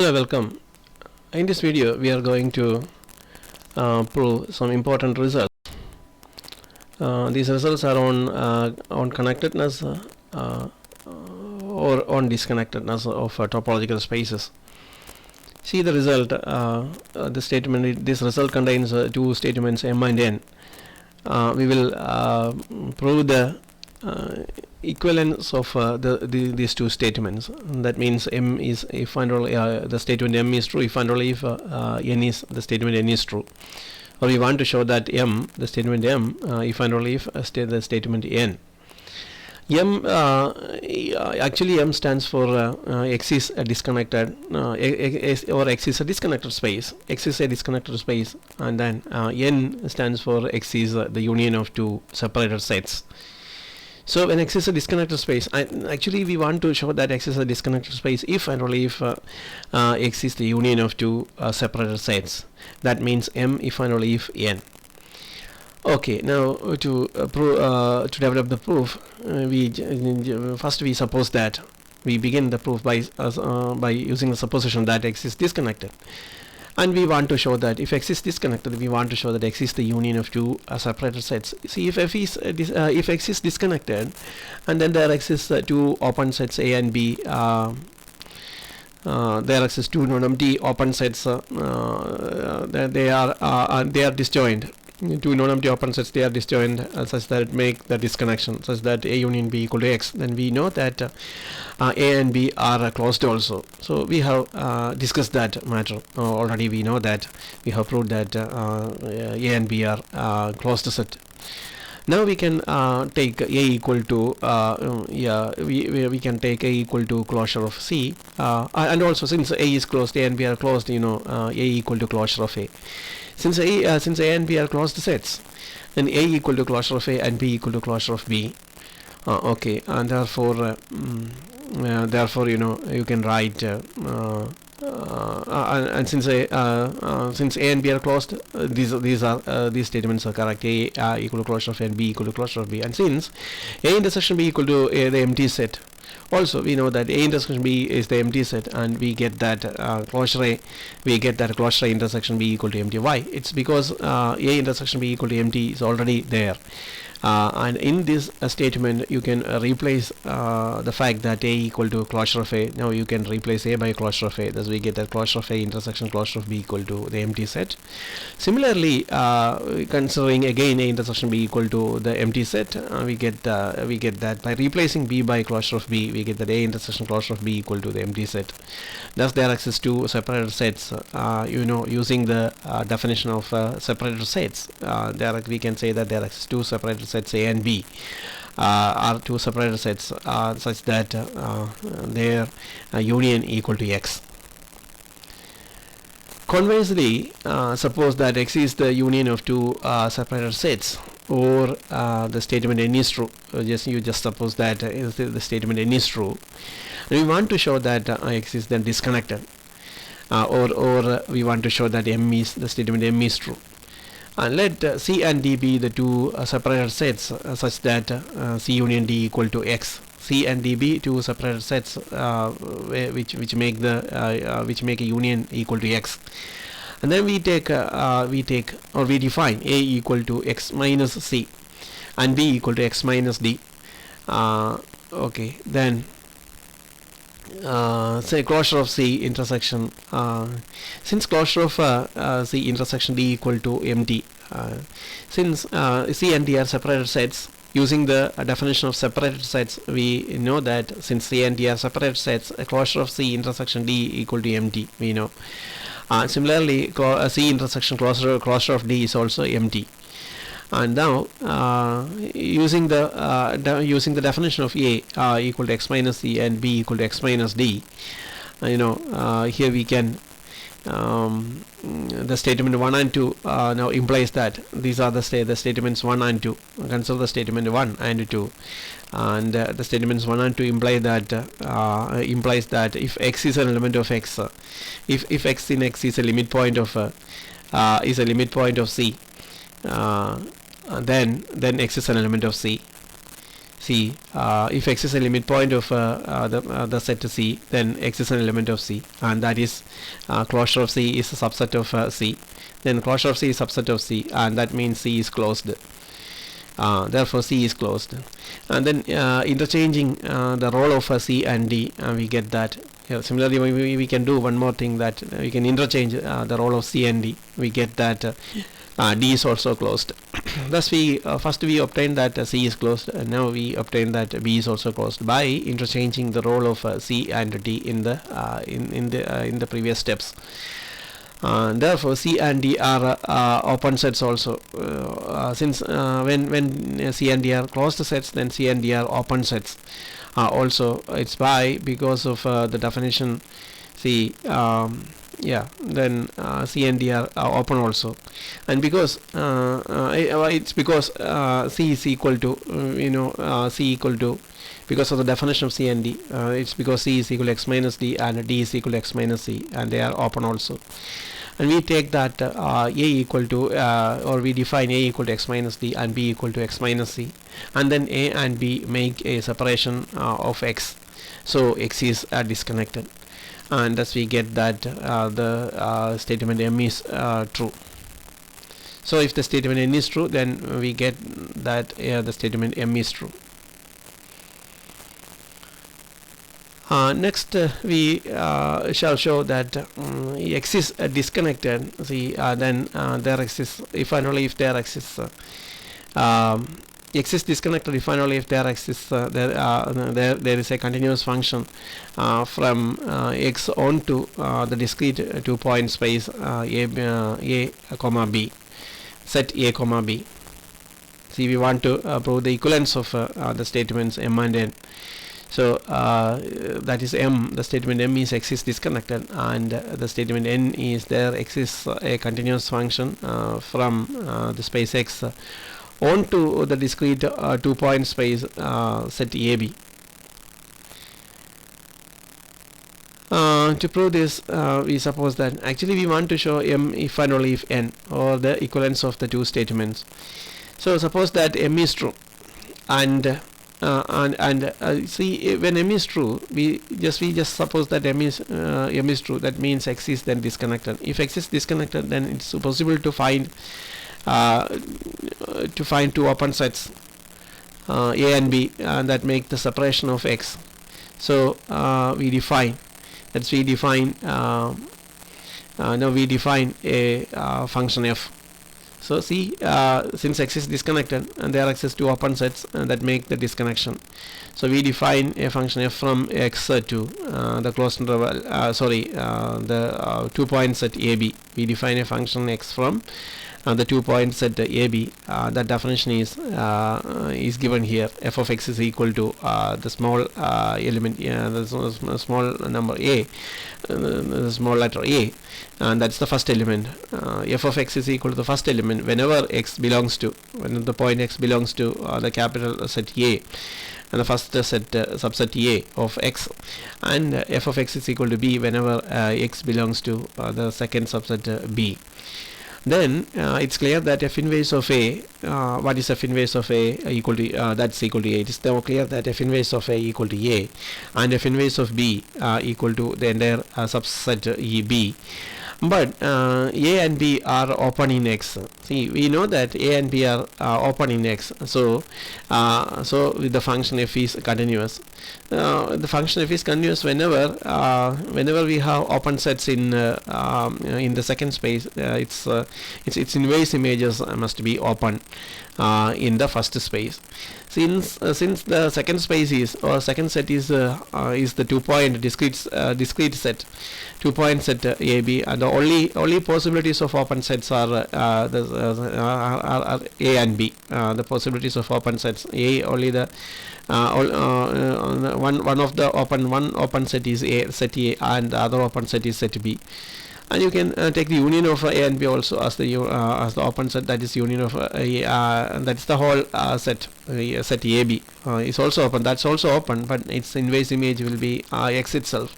Hello, welcome. In this video we are going to prove some important results. These results are on connectedness or on disconnectedness of topological spaces. See the result. The statement. This result contains two statements m and n. We will prove the equivalence of these two statements. That means m is if and only the statement m is true if and only if n is the statement n is true. Or we want to show that the statement m if and only if the statement n. Actually m stands for x is a disconnected or x is a disconnected space. X is a disconnected space, and then n stands for x is the union of two separated sets. So when x is a disconnected space, actually we want to show that x is a disconnected space if and only if x is the union of two separated sets. That means m if and only if n. Okay, now to develop the proof, first we suppose that we begin the proof by using the supposition that x is disconnected. And we want to show that if x is disconnected, we want to show that x is the union of two separated sets. See, if x is disconnected, and then there exists two open sets A and B. There exists two non-empty open sets. They are disjoined. Two non-empty open sets, they are disjoined such that make the disconnection such that A union B equal to X. Then we know that A and B are closed also. So we have discussed that matter already. We know that we have proved that A and B are closed set. Now we can take A equal to we can take A equal to closure of C, and also since A is closed, A and B are closed. A equal to closure of A. Since A and B are closed sets, then A equal to closure of A and B equal to closure of B. Okay, and therefore you can write and since A and B are closed, these statements are correct. A equal to closure of A and B equal to closure of B. And since A intersection B equal to the empty set, also we know that A intersection B is the empty set, and we get that closure A, we get that closure A intersection B equal to empty. Why? It's because A intersection B equal to empty is already there. And in this statement you can replace the fact that A equal to closure of A. Now you can replace A by closure of A. Thus we get that closure of A intersection closure of B equal to the empty set. Similarly, considering again A intersection B equal to the empty set, we get that by replacing B by closure of B, we get that A intersection closure of B equal to the empty set. Thus there exists two separated sets. Using the definition of separated sets, we can say that there exists two separated sets A and B are two separated sets such that their union equal to X. Conversely, suppose that X is the union of two separated sets, or the statement n is true. You just suppose that the statement n is true. And we want to show that X is then disconnected, or we want to show that the statement m is true. And let C and D be the two separated sets such that C union D equal to X. C and D be two separated sets which make a union equal to X. And then we define A equal to X minus C and B equal to X minus D. Okay, then say closure of C intersection, since closure of C intersection D equal to empty, since C and D are separated sets, using the definition of separated sets, we know that since C and D are separated sets, a closure of C intersection D equal to empty, we know. Similarly, C intersection closure of D is also empty. And now using the definition of A equal to X minus C and B equal to X minus D, here we can the statement 1 and 2 now implies that these are the statements 1 and 2. Consider the statement 1 and 2, and the statements 1 and 2 implies that if X is an element of X, if X in X is a limit point of C, then X is an element of C. C, if X is a limit point of the set C, then X is an element of C, and that is closure of C is a subset of C. Then closure of C is subset of C, and that means C is closed. Therefore C is closed. And then interchanging the role of C and D, we get that. Similarly, we can do one more thing, that we can interchange the role of C and D. We get that D is also closed. Thus we first we obtain that C is closed, and now we obtain that B is also closed by interchanging the role of C and D in the previous steps. Therefore C and D are open sets also. Since when C and D are closed sets, then C and D are open sets. Also it's because of the definition C, then C and D are open also, and because it's because C is equal to C equal to, because of the definition of C and D, it's because C is equal to X minus D and D is equal to X minus C, and they are open also. And we take that A equal to or we define A equal to X minus D and B equal to X minus C, and then A and B make a separation of X, so X is disconnected, and thus we get that the statement M is true. So if the statement N is true, then we get that the statement M is true. Next we shall show that X is disconnected. See, then there exists, if and only if there exists, X is disconnected if and only if there exists there is a continuous function from X onto the discrete 2-point space A comma B, set A comma B. See, we want to prove the equivalence of the statements M and N. So that is M, the statement M is X is disconnected, and the statement N is there X is a continuous function from the space X onto the discrete 2-point space set AB. To prove this, we suppose that actually we want to show M if and only if N, or the equivalence of the two statements. So suppose that M is true, and see, when M is true, we just suppose that M is true. That means X is then disconnected. If X is disconnected, then it's possible to find two open sets A and B that make the separation of X. So we define now we define a function F. So see, since X is disconnected and there exists two open sets that make the disconnection, so we define a function F from X to the closed interval, the 2-point set AB. We define a function X from the 2-point set AB. That definition is given here. F of X is equal to the small element, the small number A, the small letter A, and that's the first element. F of X is equal to the first element whenever X belongs to, when the point X belongs to the capital set A, and the first set subset A of X, and F of X is equal to B whenever X belongs to the second subset B. Then it's clear that F inverse of A, what is F inverse of A equal to, that's equal to A. It is now clear that F inverse of A equal to A, and F inverse of B equal to the entire subset B. But A and B are open in X. See, we know that A and B are open in X. So with the function F is continuous. The function F is continuous whenever we have open sets in the second space. Its inverse images must be open in the first space. Since the second space is, or second set is the 2-point discrete set, 2-point set AB, and the only possibilities of open sets are A and B. The possibilities of open sets A, only the one of the one open set is A, set A, and the other open set is set B. And you can take the union of A and B also as the open set, that is union of A, that is the whole set AB is also open. That's also open, but its inverse image will be X itself,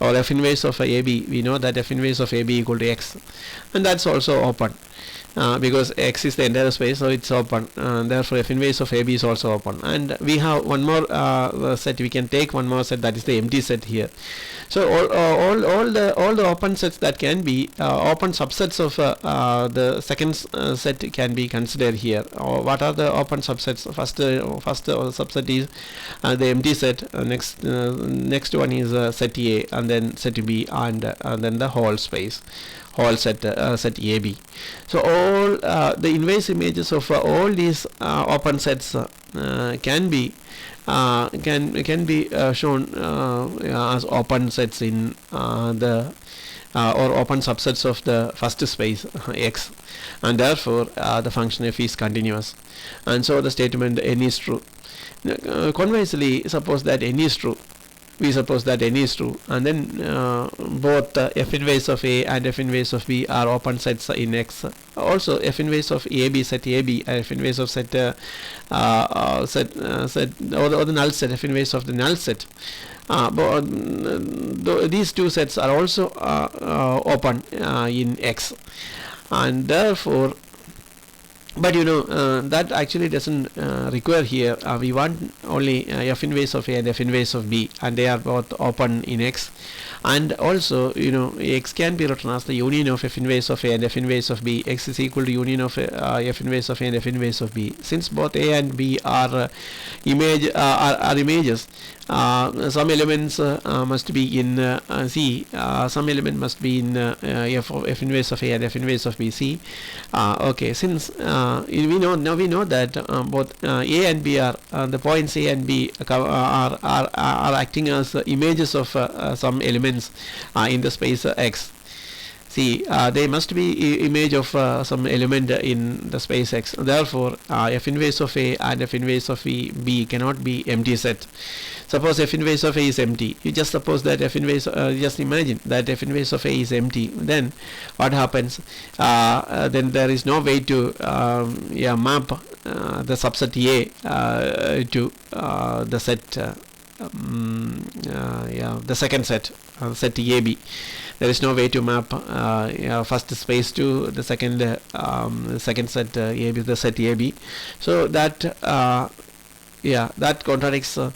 or F inverse of AB. We know that F inverse of AB equal to X, and that's also open. because X is the entire space, so it's open. Therefore, F inverse of AB is also open. And we have one more set. We can take one more set, that is the empty set here. So all the open sets that can be open subsets of the second set can be considered here. What are the open subsets? First subset is the empty set. Next one is set A, and then set B, and then the whole space, whole set set AB. So all the inverse images of all these open sets can be shown as open sets in the or open subsets of the first space X, and therefore the function f is continuous, and so the statement n is true. Conversely, suppose that n is true. We suppose that n is true, and then both f inverse of A and f inverse of B are open sets in X. Also, f inverse of AB, set AB, and f inverse of set or the null set, f inverse of the null set. These two sets are also open in X, and therefore, but that actually doesn't require here. We want only f inverse of A and f inverse of B, and they are both open in X. And also, X can be written as the union of f inverse of A and f inverse of B. X is equal to union of f inverse of A and f inverse of B. Since both A and B are images, some elements must be in C. Some element must be in f inverse of A and f inverse of B. C. Okay, since we know that both A and B are the points A and B are acting as images of some elements in the space X. See, they must be image of some element in the space X. Therefore, f inverse of A and f inverse of B cannot be empty set. Suppose f inverse of A is empty. You just suppose that f inverse, just imagine that f inverse of A is empty. Then what happens? Then there is no way to map the subset A to the set, the second set, set AB. There is no way to map first space to the second set AB, the set AB. So that that contradicts the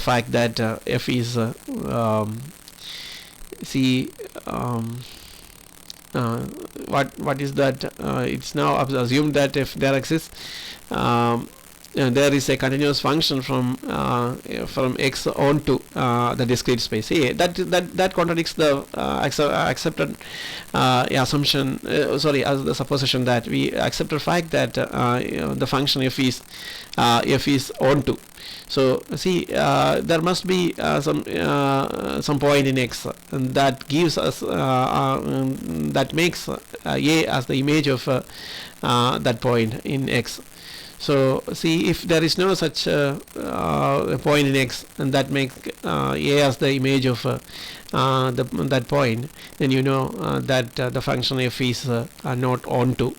fact that f is what is that? It's now assumed that if there exists there is a continuous function from X onto the discrete space. That contradicts the accepted assumption. As the supposition that we accept the fact that the function f is onto. So there must be some point in X that gives us that makes A as the image of that point in X. So if there is no such point in X, and that makes A as the image of that point, then that the function f is not onto.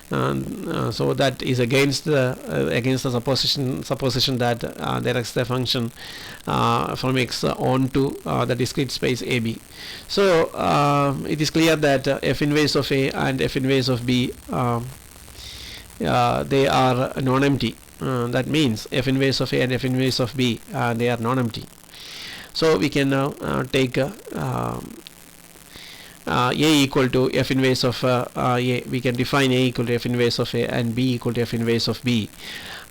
So that is against the supposition that there is a function from X onto the discrete space AB. So it is clear that f inverse of A and f inverse of B they are non-empty. That means f inverse of A and f inverse of B they are non-empty. So we can now take A equal to f inverse of A. We can define A equal to f inverse of A and B equal to f inverse of B,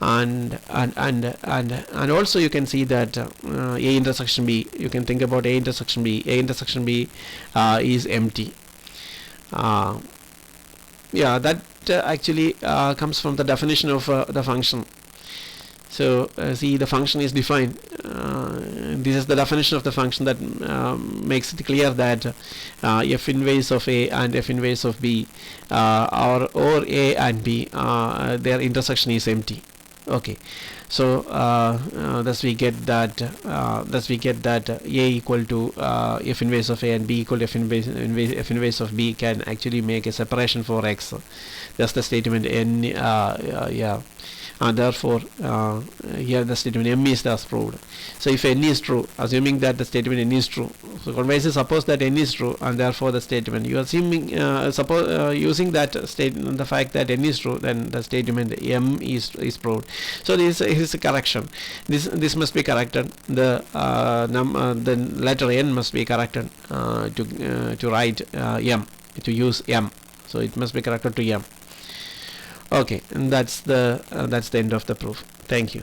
and also you can see that A intersection B. You can think about A intersection B. A intersection B is empty. That actually comes from the definition of the function. So the function is defined. This is the definition of the function that makes it clear that f inverse of A and f inverse of B or A and B, their intersection is empty. Okay, so thus we get that A equal to f inverse of A and B equal to f inverse of B can actually make a separation for X. That's the statement n. Therefore here the statement M is thus proved. So if N is true, assuming that the statement N is true, so conversely suppose that N is true, and therefore the statement, you are assuming suppose using that statement, the fact that N is true, then the statement M is proved. So this is a correction. This must be corrected. The letter N must be corrected to write M, to use M. So it must be corrected to M. Okay, and that's the end of the proof. Thank you.